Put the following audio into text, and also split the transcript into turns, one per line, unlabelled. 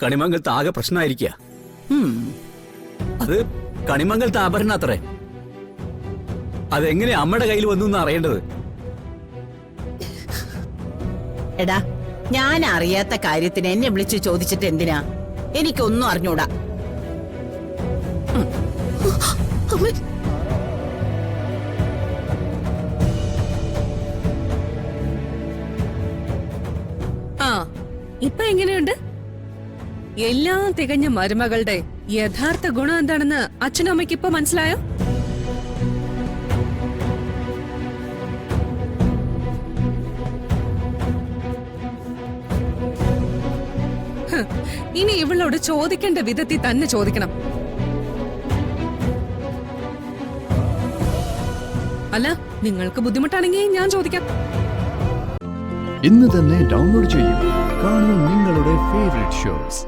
കണിമംഗലത്ത് ആകെ പ്രശ്നമായിരിക്കുക. അത് കണിമംഗലത്ത് ആഭരണം അത്രേ. അതെങ്ങനെ അമ്മയുടെ കയ്യിൽ വന്നു എന്ന് അറിയേണ്ടത്.
എടാ, ഞാൻ അറിയാത്ത കാര്യത്തിന് എന്നെ വിളിച്ച് ചോദിച്ചിട്ട് എന്തിനാ? എനിക്കൊന്നും അറിഞ്ഞൂടാ.
ആ, ഇപ്പൊ എങ്ങനെയുണ്ട്? എല്ലാം തികഞ്ഞ മരുമകളുടെ യഥാർത്ഥ ഗുണം എന്താണെന്ന് അച്ഛനും അമ്മയ്ക്ക് ഇപ്പൊ മനസ്സിലായോ? ഇനി ഇവളോട് ചോദിക്കേണ്ട വിധത്തിൽ തന്നെ ചോദിക്കണം. അല്ല, നിങ്ങൾക്ക് ബുദ്ധിമുട്ടാണെങ്കിൽ ഞാൻ ചോദിക്കാം.
ഇന്ന് തന്നെ ഡൗൺലോഡ് ചെയ്യൂ. കാണൂ നിങ്ങളുടെ ഫേവറേറ്റ് ഷോസ്.